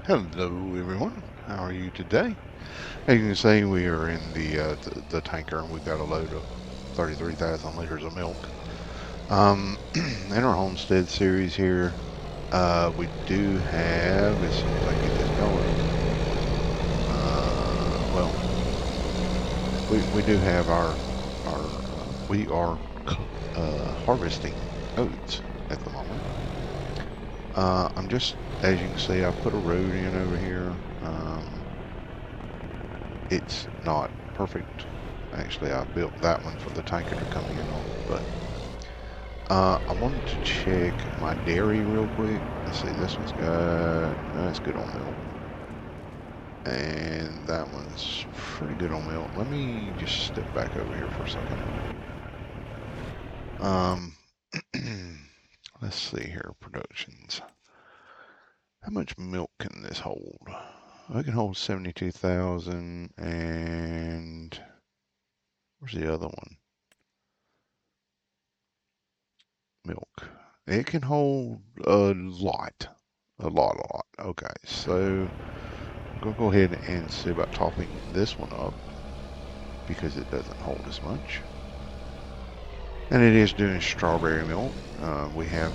Hello, everyone. How are you today? As you can see, we are in the tanker, and we've got a load of 33,000 liters of milk. In our homestead series here, we do have, as soon as I get this going, well, we do have we are harvesting oats at the moment. I'm just, as you can see, I put a road in over here. It's not perfect. Actually, I built that one for the tanker to come in on, but I wanted to check my dairy real quick. Let's see, this one's got, that's good on milk. And that one's pretty good on milk. Let me just step back over here for a second. Um, let's see here, productions. How much milk can this hold? I can hold 72,000, and where's the other one? Milk. It can hold a lot. A lot. Okay, so I'm going to go ahead and see about topping this one up because it doesn't hold as much. And it is doing strawberry milk. We have,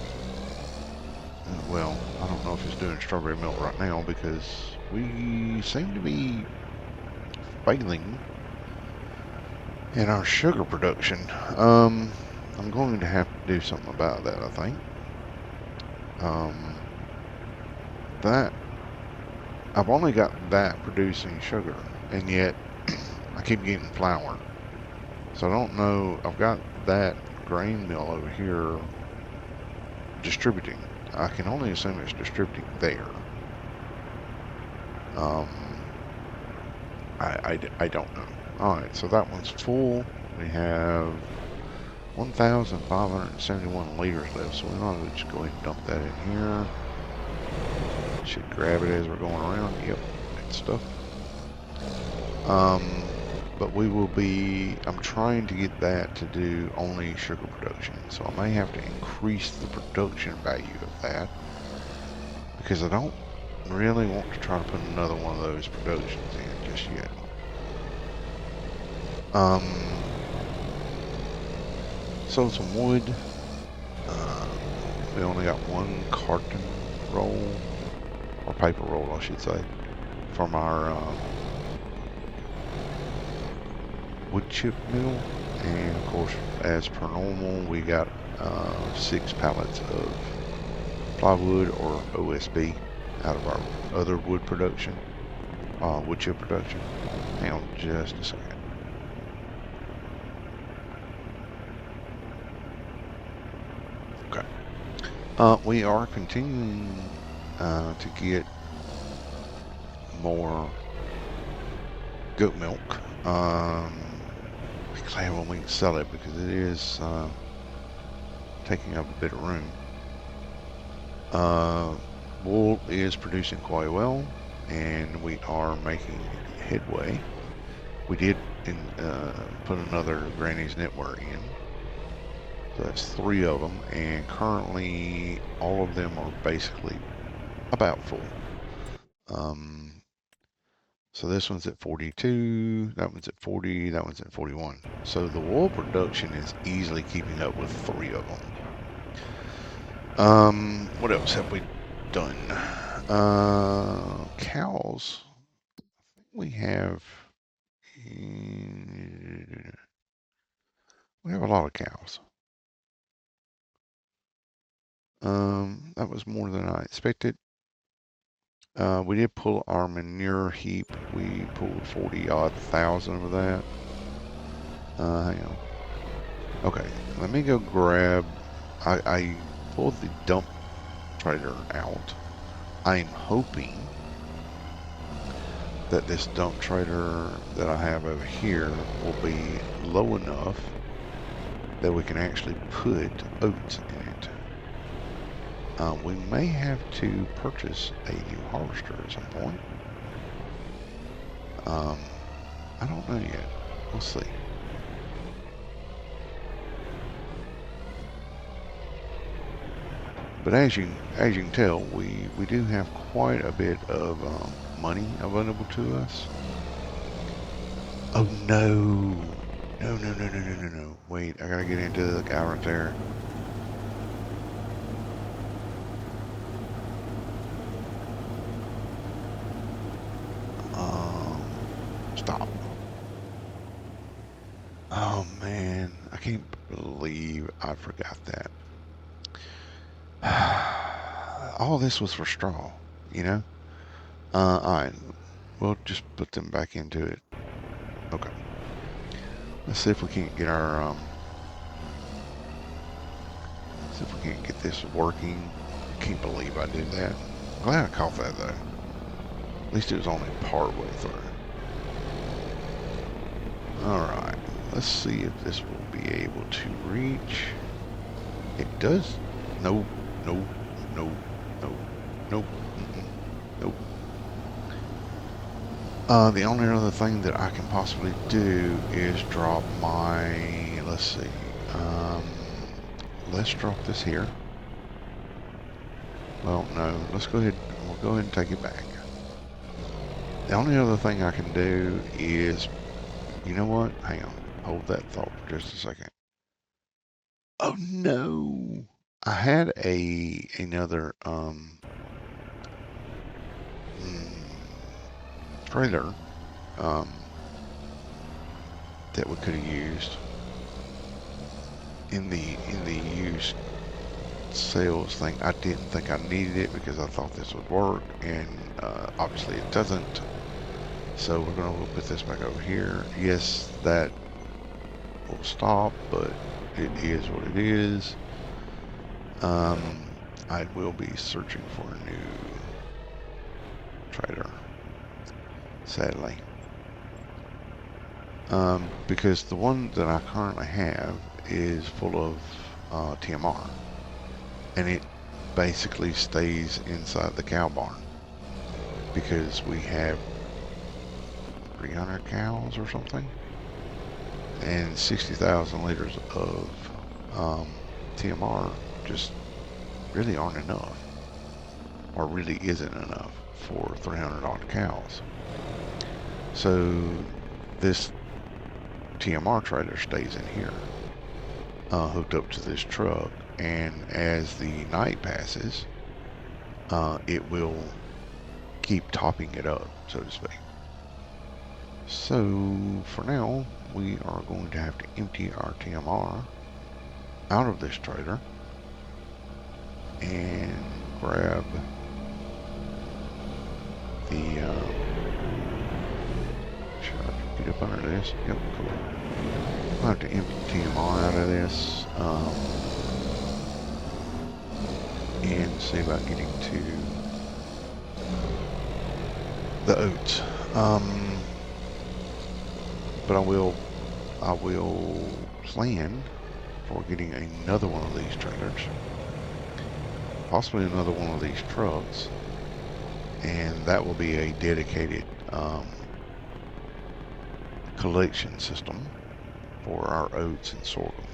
well, I don't know if it's doing strawberry milk right now because we seem to be failing in our sugar production. I'm going to have to do something about that, I think. That I've only got that producing sugar, and yet I keep getting flour. So I don't know. I've got that grain mill over here distributing. I can only assume it's distributing there. Um, I don't know. All right, so that one's full. We have 1,571 liters left, so we might as well just go ahead and dump that in here. Should grab it as we're going around. Yep, good stuff. But we will be, I'm trying to get that to do only sugar production. So I may have to increase the production value of that because I don't really want to try to put another one of those productions in just yet. Sold some wood. We only got one carton roll, or paper roll I should say, from our wood chip mill, and of course, as per normal, we got 6 pallets of plywood or OSB out of our other wood production, wood chip production. Hang on just a second. Okay. We are continuing to get more goat milk. Glad when we can sell it because it is taking up a bit of room. Wool is producing quite well, and we are making headway. We did put another Granny's knitwear in, so that's 3 of them, and currently all of them are basically about full. So this one's at 42, that one's at 40, that one's at 41. So the wool production is easily keeping up with 3 of them. What else have we done? Cows. We have a lot of cows. That was more than I expected. We did pull our manure heap. We pulled 40 odd thousand of that. Hang on. Okay, let me go grab. I pulled the dump trailer out. I'm hoping that this dump trailer that I have over here will be low enough that we can actually put oats in it. We may have to purchase a new harvester at some point. I don't know yet. We'll see. But as you can tell, we do have quite a bit of money available to us. Oh no! No, no, no, no, no, no, no. Wait, I gotta get into the guy right there. Stop. Oh man, I can't believe I forgot that. All this was for straw, you know? Alright, we'll just put them back into it. Okay. Let's see if we can't get our, see if we can't get this working. Can't believe I did that. Glad I caught that though. At least it was only part way through. Alright, let's see if this will be able to reach. It does. No, no, no, no, nope, nope. The only other thing that I can possibly do is drop my, let's see, let's drop this here. Well, no, let's go ahead, we'll go ahead and take it back. The only other thing I can do is, you know what, hang on, hold that thought for just a second. Oh no! I had another, trailer, that we could have used in the used sales thing. I didn't think I needed it because I thought this would work, and obviously it doesn't. So we're gonna put this back over here. Yes, that will stop, but it is what it is. I will be searching for a new trailer, sadly. Because the one that I currently have is full of TMR, and it basically stays inside the cow barn because we have 300 cows or something, and 60,000 liters of TMR just really aren't enough, or really isn't enough for 300 odd cows. So this TMR trailer stays in here, hooked up to this truck, and as the night passes, it will keep topping it up, so to speak. So for now, we are going to have to empty our TMR out of this trailer and grab the, should I get up under this? Yep, cool. I'll have to empty TMR out of this, and see about getting to the oats. But I will plan for getting another one of these trailers, possibly another one of these trucks, and that will be a dedicated collection system for our oats and sorghum.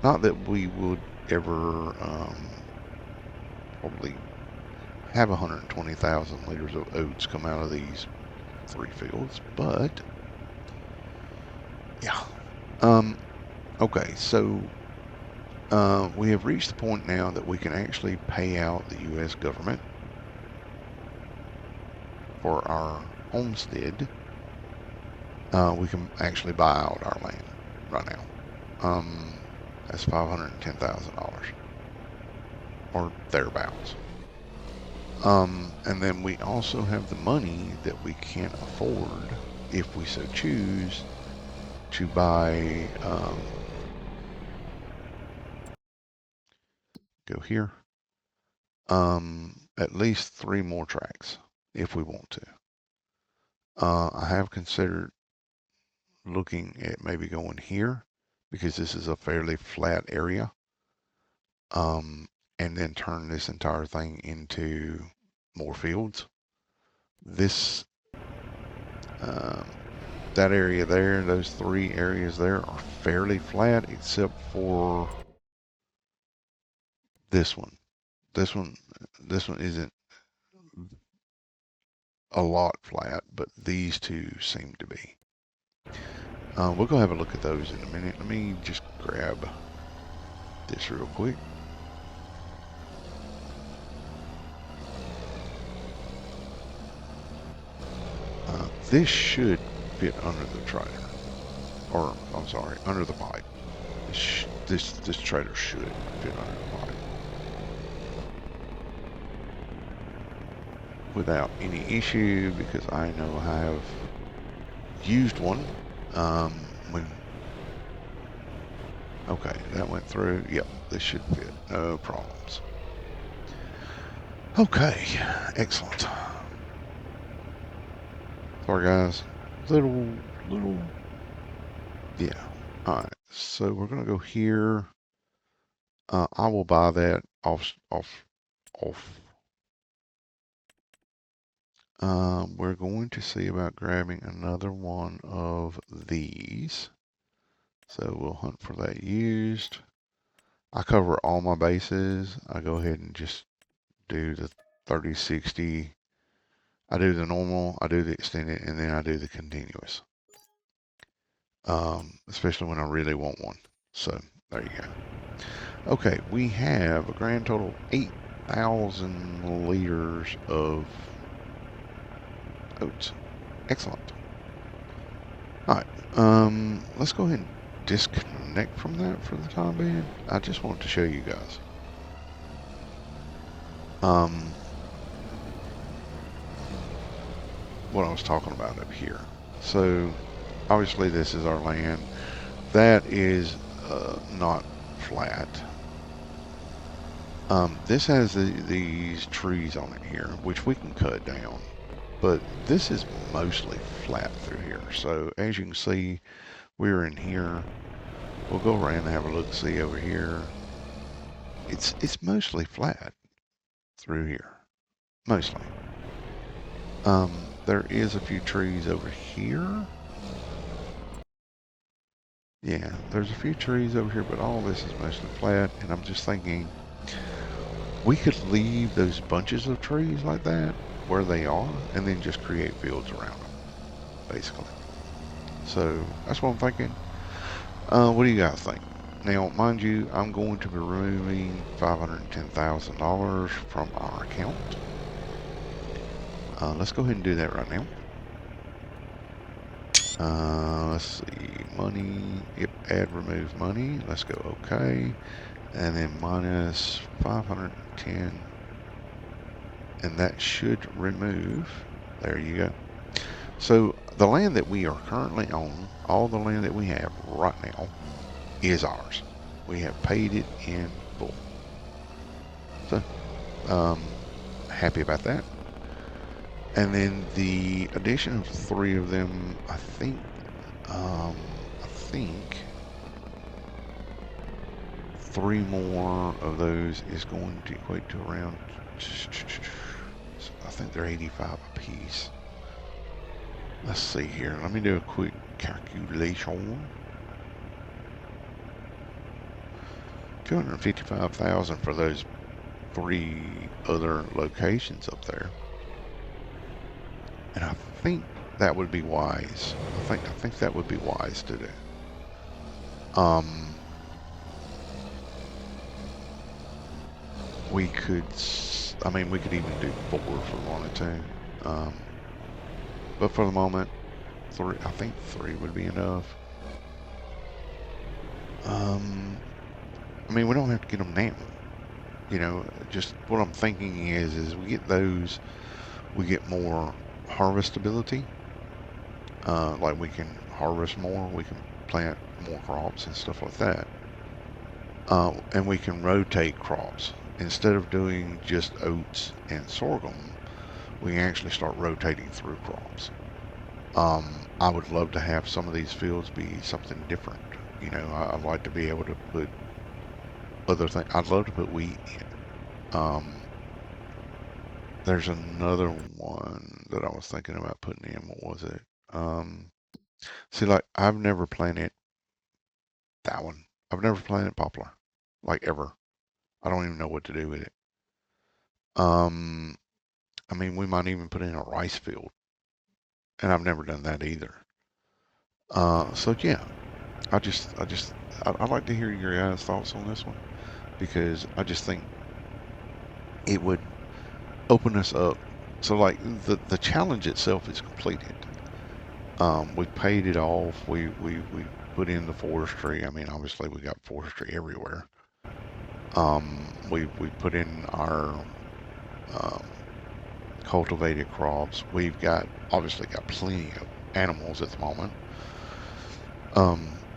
Not that we would ever probably have 120,000 liters of oats come out of these 3 fields, but yeah. Okay, so we have reached the point now that we can actually pay out the U.S. government for our homestead. We can actually buy out our land right now. That's $510,000 or thereabouts. And then we also have the money that we can't afford, if we so choose, to buy, go here, at least 3 more tracks if we want to. I have considered looking at maybe going here because this is a fairly flat area, and then turn this entire thing into more fields. This, that area there, those 3 areas there are fairly flat except for this one. This one, this one isn't a lot flat, but these two seem to be. We'll go have a look at those in a minute. Let me just grab this real quick. This should fit under the trailer, or I'm sorry, under the pipe. This trailer should fit under the pipe without any issue, because I know I have used one. When Okay, that went through. Yep, this should fit. No problems. Okay, excellent. Sorry guys, little, yeah. All right, so we're gonna go here. I will buy that off. We're going to see about grabbing another one of these. So we'll hunt for that used. I cover all my bases. I go ahead and just do the 30-60. I do the normal, I do the extended, and then I do the continuous. Especially when I really want one. So there you go. Okay, we have a grand total of 8,000 liters of oats. Excellent. All right, let's go ahead and disconnect from that for the time being. I just wanted to show you guys. What I was talking about up here. So obviously this is our land. That is not flat. This has these trees on it here, which we can cut down, but this is mostly flat through here. So as you can see, we're in here. We'll go around and have a look, see over here. It's mostly flat through here, mostly. There is a few trees over here. Yeah, there's a few trees over here, but all this is mostly flat, and I'm just thinking we could leave those bunches of trees like that where they are and then just create fields around them, basically. So that's what I'm thinking. What do you guys think? Now, mind you, I'm going to be removing $510,000 from our account. Let's go ahead and do that right now. Let's see, money, yep, add remove money. Let's go okay. And then minus 510. And that should remove, there you go. So the land that we are currently on, all the land that we have right now is ours. We have paid it in full. So, happy about that. And then the addition of 3 of them, I think 3 more of those is going to equate to around, I think they're 85 a piece. Let's see here. Let me do a quick calculation. 255,000 for those 3 other locations up there. And I think that would be wise. I think that would be wise to do. We could, I mean, we could even do 4 if we wanted to. But for the moment, 3, I think 3 would be enough. I mean, we don't have to get them now. You know, just what I'm thinking is we get those, we get more harvestability. Like we can harvest more, we can plant more crops and stuff like that. And we can rotate crops. Instead of doing just oats and sorghum, we can actually start rotating through crops. I would love to have some of these fields be something different. You know, I'd like to be able to put other things. I'd love to put wheat in. There's another one that I was thinking about putting in. What was it? See, like I've never planted that one. I've never planted poplar, like ever. I don't even know what to do with it. Um, I mean, we might even put in a rice field, and I've never done that either. So yeah, I'd like to hear your guys' thoughts on this one because I just think it would open us up. So like the challenge itself is completed. We paid it off. We put in the forestry. I mean, obviously we got forestry everywhere. We put in our um, cultivated crops. We've got obviously got plenty of animals at the moment.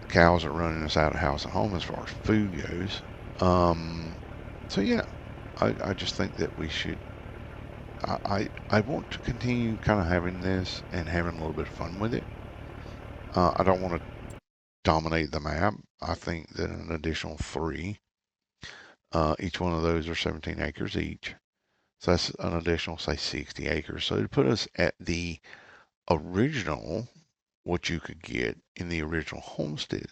Cows are running us out of house and home as far as food goes. So yeah, I just think that we should. I want to continue kind of having this and having a little bit of fun with it. I don't want to dominate the map. I think that an additional three, each one of those are 17 acres each. So that's an additional, say, 60 acres. So to put us at the original, what you could get in the original Homestead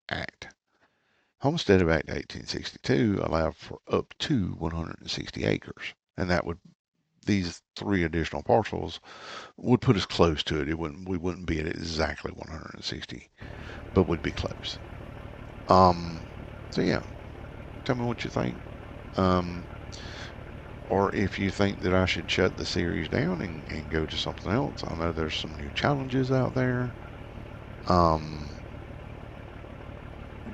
Act. Homestead Act 1862 allowed for up to 160 acres. And that would, these three additional parcels would put us close to it. We wouldn't be at exactly 160, but would be close. So yeah, tell me what you think. Um, or if you think that I should shut the series down and go to something else. I know there's some new challenges out there. Um,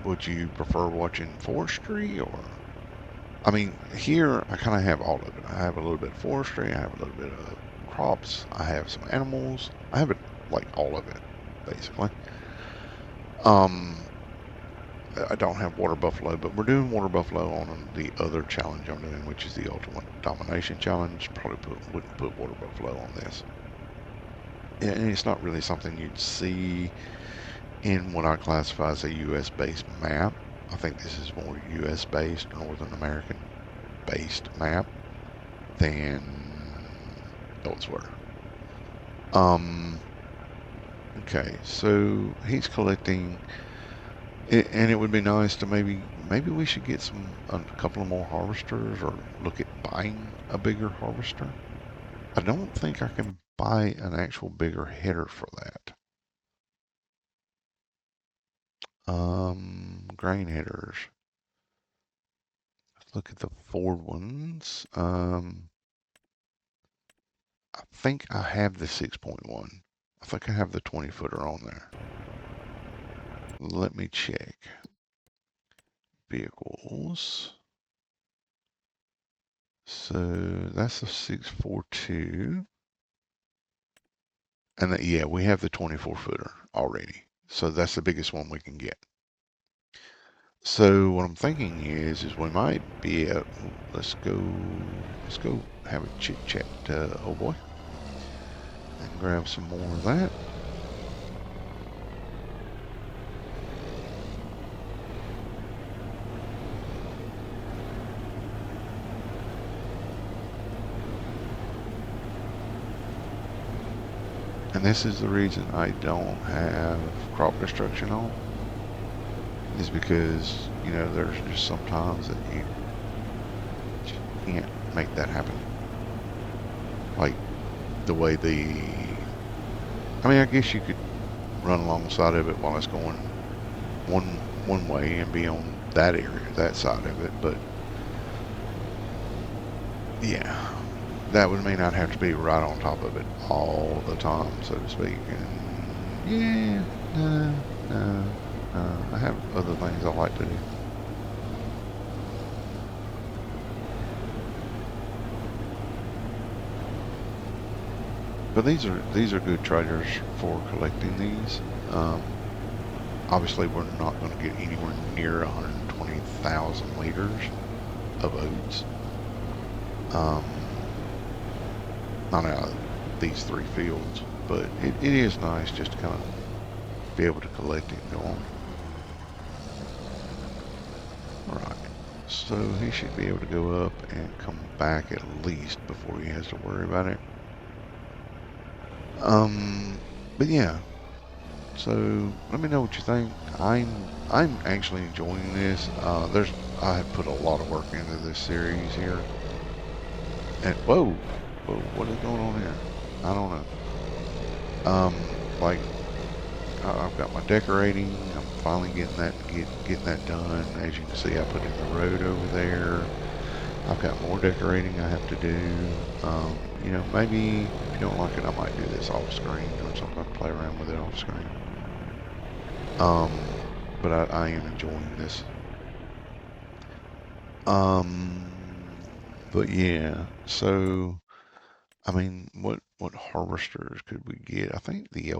would you prefer watching forestry or? I mean, here I kind of have all of it. I have a little bit of forestry. I have a little bit of crops. I have some animals. I have it like all of it, basically. Um, I don't have water buffalo, but we're doing water buffalo on the other challenge I'm doing, which is the ultimate domination challenge. Probably wouldn't put water buffalo on this. And it's not really something you'd see in what I classify as a U.S. based map. I think this is more U.S. based, Northern American based map than elsewhere. Um, okay, so he's collecting and it would be nice to maybe we should get a couple of more harvesters or look at buying a bigger harvester. I don't think I can buy an actual bigger header for that. Grain headers. Let's look at the Ford ones. I think I have the 6.1. I think I have the 20 footer on there. Let me check. Vehicles. So that's a 642. And yeah, we have the 24 footer already. So that's the biggest one we can get. So what I'm thinking is we might be at, let's go have a chit chat, oh boy, and grab some more of that. And this is the reason I don't have crop destruction on, is because, you know, there's just sometimes that you can't make that happen. Like the way I mean, I guess you could run alongside of it while it's going one way and be on that area, that side of it, but yeah, that would mean I'd have to be right on top of it all the time, so to speak. And yeah, no, I have other things I like to do. But these are good traders for collecting these. Obviously, we're not going to get anywhere near 120,000 liters of oats. Not out of these three fields, but it is nice just to kind of be able to collect it and go on. Alright, so he should be able to go up and come back at least before he has to worry about it. But yeah, so let me know what you think. I'm actually enjoying this. I have put a lot of work into this series here. And whoa, whoa, what is going on here? I don't know. Like I've got my decorating. I'm finally getting that done. As you can see, I put in the road over there. I've got more decorating I have to do. You know, maybe if you don't like it, I might do this off screen or something. Play around with it off screen. Um, but I am enjoying this. Um, but yeah. So I mean, what harvesters could we get? I think the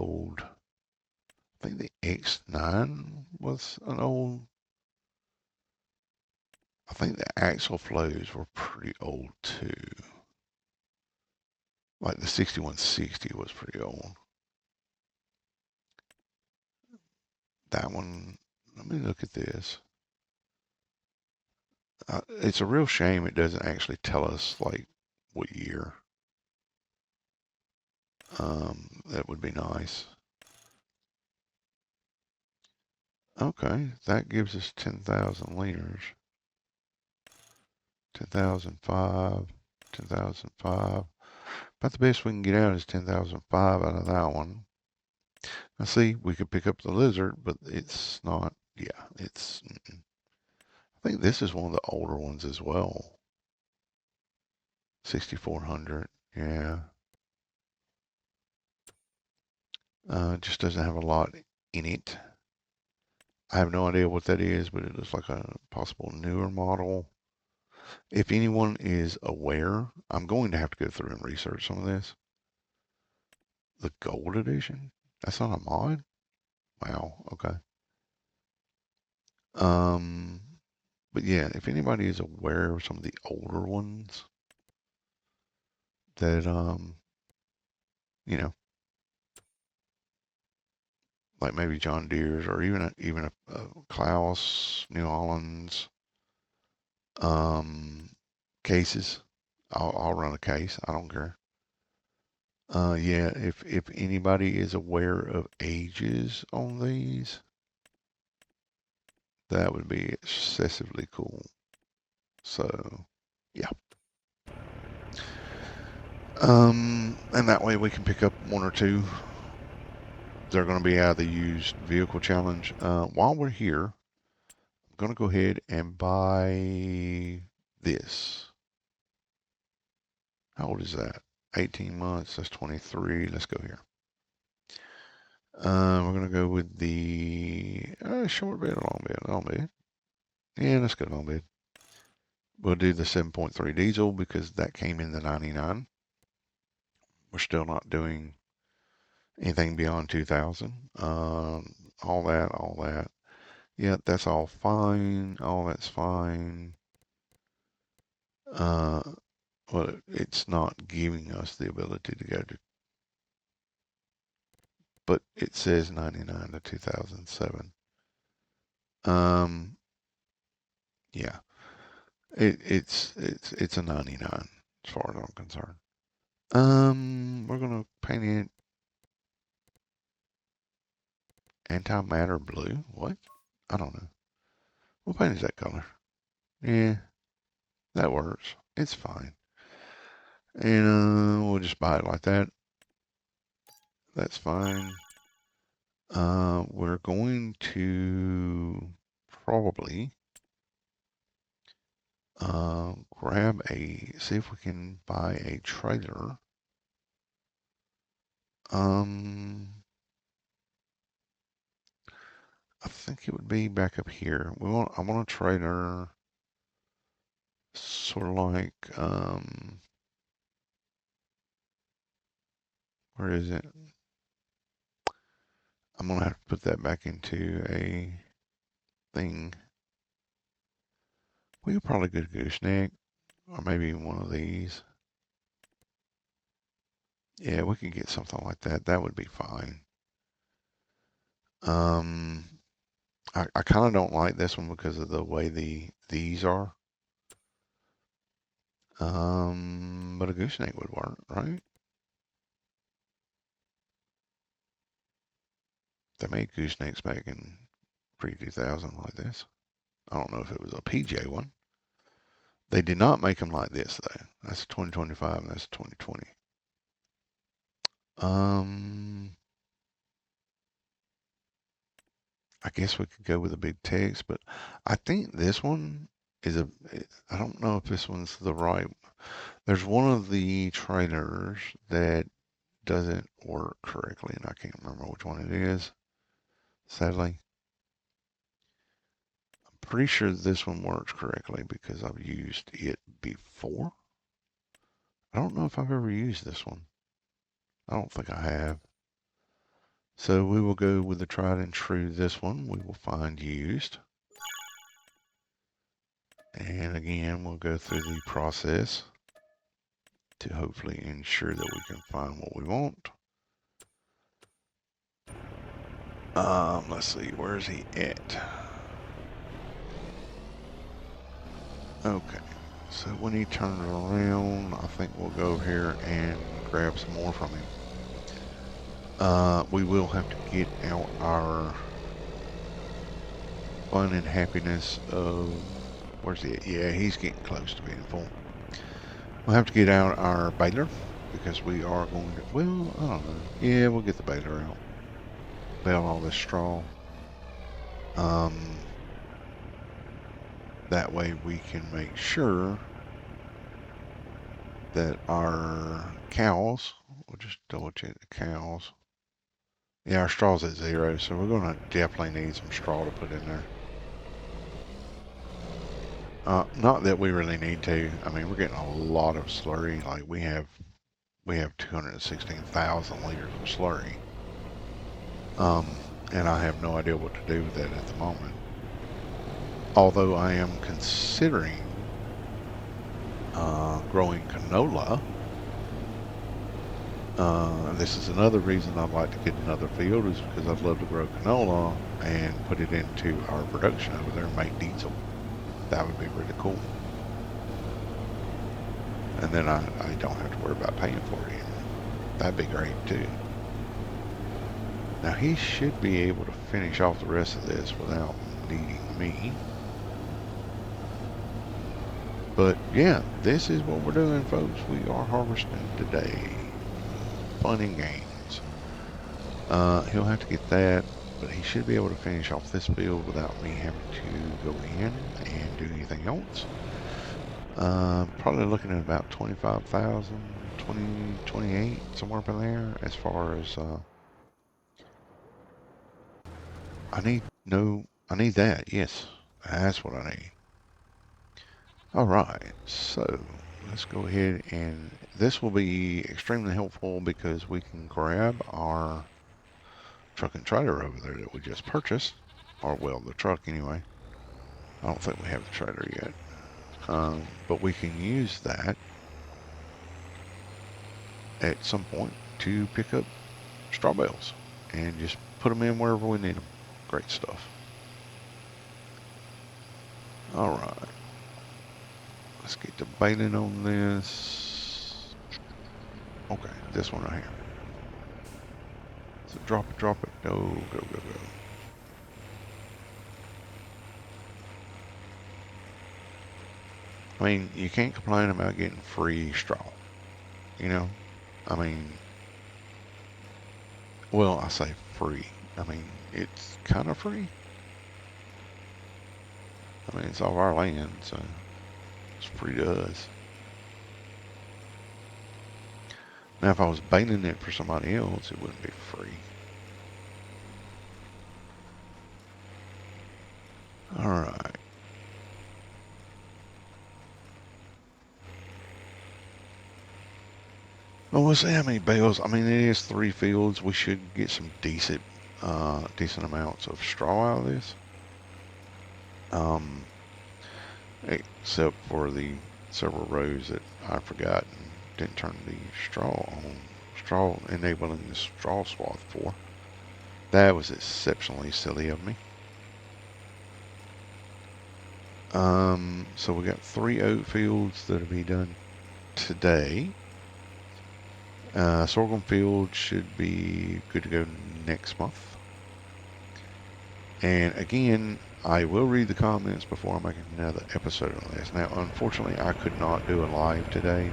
X9 was an old. I think the axle flows were pretty old too. Like the 6160 was pretty old. That one, let me look at this. It's a real shame it doesn't actually tell us like what year. That would be nice. Okay, that gives us 10,000 liters. 10,005, 10,005. About the best we can get out is 10,005 out of that one. Now see, we could pick up the lizard, but it's not, yeah, it's, I think this is one of the older ones as well. 6,400, yeah. Just doesn't have a lot in it. I have no idea what that is, but it looks like a possible newer model. If anyone is aware, I'm going to have to go through and research some of this. The gold edition? That's not a mod? Wow, okay. Um, but yeah, if anybody is aware of some of the older ones that, you know, like maybe John Deere's or even a Klaus, New Hollands, um, cases, I'll run a case. I don't care. Yeah, if anybody is aware of ages on these, that would be excessively cool. So, yeah. And that way we can pick up one or two. They're going to be out of the used vehicle challenge. While we're here, I'm going to go ahead and buy this. How old is that? 18 months. That's 23. Let's go here. We're going to go with the short bed or long bed. Long bed. Yeah, let's go long bed. We'll do the 7.3 diesel because that came in the 99. We're still not doing anything beyond 2000. All that. Yeah, that's all fine. All that's fine. Uh, but it's not giving us the ability to go to, but it says 99 to 2007. Um, yeah, it's a 99 as far as I'm concerned. We're gonna paint it antimatter blue. What? I don't know. What paint is that color? Yeah, that works. It's fine. And we'll just buy it like that. That's fine. We're going to probably see if we can buy a trailer. Um, I think it would be back up here. I want a trailer sort of like, where is it? I'm gonna have to put that back into a thing. We could probably go to gooseneck or maybe one of these. Yeah, we could get something like that. That would be fine. Um, I kind of don't like this one because of the way these are. But a gooseneck would work, right? They made goosenecks back in pre-2000 like this. I don't know if it was a PJ one. They did not make them like this though. That's 2025 and that's 2020. I guess we could go with a big text, but I think this one is I don't know if this one's the right. There's one of the trailers that doesn't work correctly, and I can't remember which one it is, sadly. I'm pretty sure this one works correctly because I've used it before. I don't know if I've ever used this one. I don't think I have. So we will go with the tried and true. This one we will find used. And again, we'll go through the process to hopefully ensure that we can find what we want. Let's see, where is he at? Okay, so when he turns around, I think we'll go over here and grab some more from him. We will have to get out our fun and happiness of, where's he at? Yeah, he's getting close to being full. We'll have to get out our baler because we are going to, well, I don't know. Yeah, we'll get the baler out. Bale all this straw. That way we can make sure that our cows, we'll just double check the cows. Yeah, our straw's at 0, so we're going to definitely need some straw to put in there. Not that we really need to. I mean, we're getting a lot of slurry. Like we have 216,000 liters of slurry. And I have no idea what to do with that at the moment. Although I am considering growing canola. This is another reason I'd like to get another field is because I'd love to grow canola and put it into our production over there and make diesel. That would be really cool. And then I don't have to worry about paying for it anymore. That'd be great too. Now he should be able to finish off the rest of this without needing me. But yeah, this is what we're doing, folks. We are harvesting today. Fun and games. He'll have to get that, but he should be able to finish off this field without me having to go in and do anything else. Probably looking at about 25,000, 28, somewhere up in there as far as, I need that. Yes, that's what I need. All right, so let's go ahead and this will be extremely helpful because we can grab our truck and trailer over there that we just purchased, or well, the truck anyway. I don't think we have the trailer yet, but we can use that at some point to pick up straw bales and just put them in wherever we need them. Great stuff. All right. Let's get the baling on this. Okay, this one right here. So drop it, drop it. Go, go, go, go. I mean, you can't complain about getting free straw. You know? I mean, well, I say free. I mean, it's kind of free. I mean, it's all our land, so it's free to us. Now, if I was baling it for somebody else, it wouldn't be free. All right. Well, we'll see how many bales. I mean, it is 3 fields. We should get some decent amounts of straw out of this. Except for the several rows that I forgot and didn't turn the straw enabling the straw swath for. That was exceptionally silly of me. So we got 3 oat fields that'll be done today. Sorghum field should be good to go next month. And again, I will read the comments before I make another episode on this. Now, unfortunately, I could not do a live today.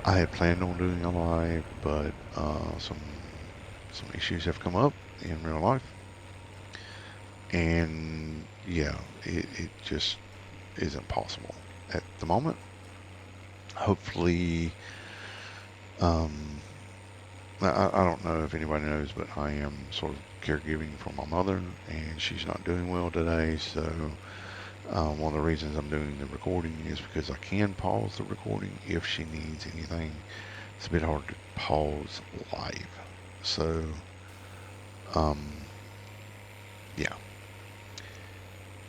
I had planned on doing a live, but some issues have come up in real life, and yeah, it just isn't possible at the moment. Hopefully, um, I don't know if anybody knows, but I am sort of caregiving for my mother, and she's not doing well today. So one of the reasons I'm doing the recording is because I can pause the recording if she needs anything. It's a bit hard to pause live. So um, yeah.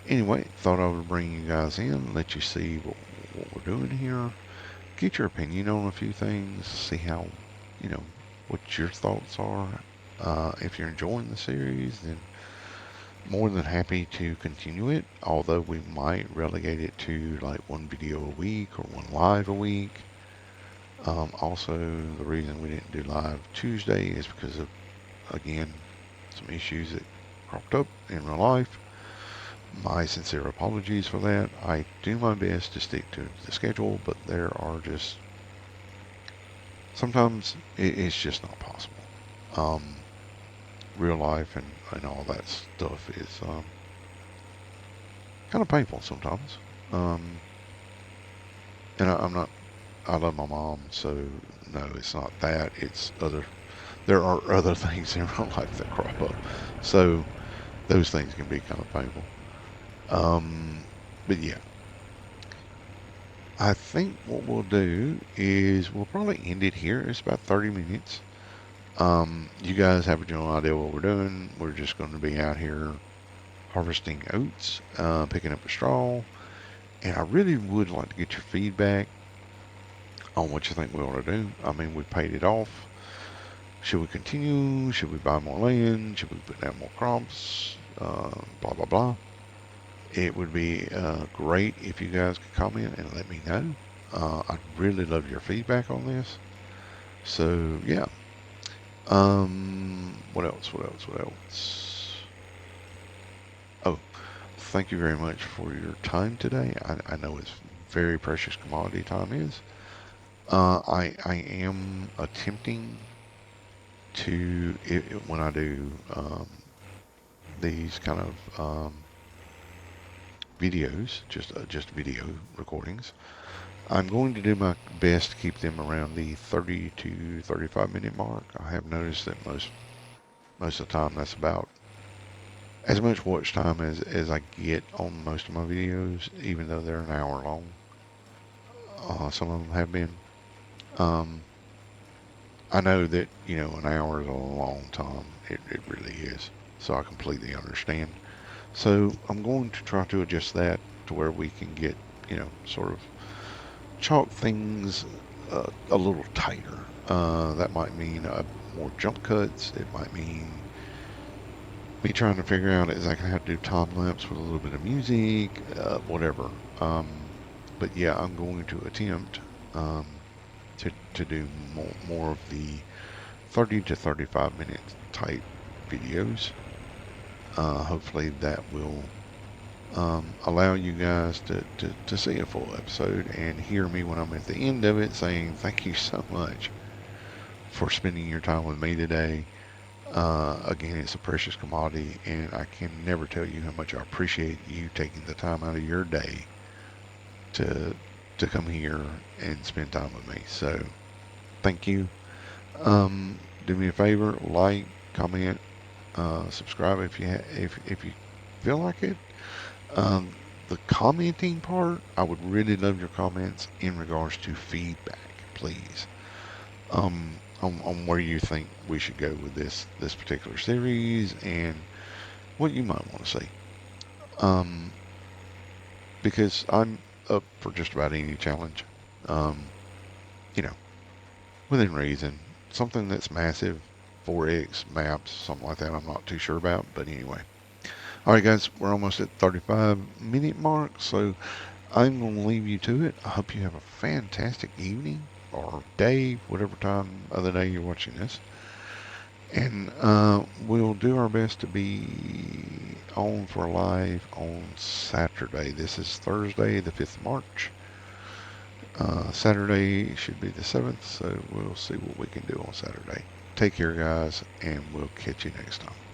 Anyway, thought I would bring you guys in, let you see what we're doing here, get your opinion on a few things, see how, you know, what your thoughts are. If you're enjoying the series, then more than happy to continue it, although we might relegate it to like one video a week or one live a week. Also, the reason we didn't do live Tuesday is because of, again, some issues that cropped up in real life. My sincere apologies for that. I do my best to stick to the schedule, but there are just sometimes it's just not possible. Um, Real life and all that stuff is kind of painful sometimes. Um, and I'm not, I love my mom, so no, it's not that. It's other, there are other things in real life that crop up. So those things can be kind of painful. But yeah, I think what we'll do is we'll probably end it here. It's about 30 minutes. You guys have a general idea what we're doing. We're just going to be out here harvesting oats, picking up the straw, and I really would like to get your feedback on what you think we ought to do. I mean, we paid it off. Should we continue? Should we buy more land? Should we put down more crops? Blah, blah, blah. It would be great if you guys could comment and let me know. I'd really love your feedback on this. So, yeah. What else? What else? What else? Oh, thank you very much for your time today. I know it's very precious commodity time is. I am attempting to when I do these kind of videos, just video recordings. I'm going to do my best to keep them around the 30 to 35-minute mark. I have noticed that most of the time that's about as much watch time as I get on most of my videos, even though they're an hour long. Some of them have been. Um, I know that, an hour is a long time. It really is. So I completely understand. So I'm going to try to adjust that to where we can get, sort of chalk things a little tighter. That might mean more jump cuts. It might mean me trying to figure out exactly how to do time lapse with a little bit of music, whatever. But yeah, I'm going to attempt um, to do more of the 30 to 35 minute type videos. Hopefully that will allow you guys to see a full episode and hear me when I'm at the end of it saying thank you so much for spending your time with me today. Again, it's a precious commodity, and I can never tell you how much I appreciate you taking the time out of your day to come here and spend time with me. So, thank you. Do me a favor, like, comment, subscribe if you feel like it. Um, the commenting part, I would really love your comments in regards to feedback, please. On where you think we should go with this particular series and what you might want to see. Um, because I'm up for just about any challenge. Um, you know, within reason. Something that's massive, 4X maps, something like that. I'm not too sure about, but anyway. All right, guys, we're almost at 35-minute mark, so I'm going to leave you to it. I hope you have a fantastic evening or day, whatever time of the day you're watching this. And we'll do our best to be on for live on Saturday. This is Thursday, the 5th of March. Saturday should be the 7th, so we'll see what we can do on Saturday. Take care, guys, and we'll catch you next time.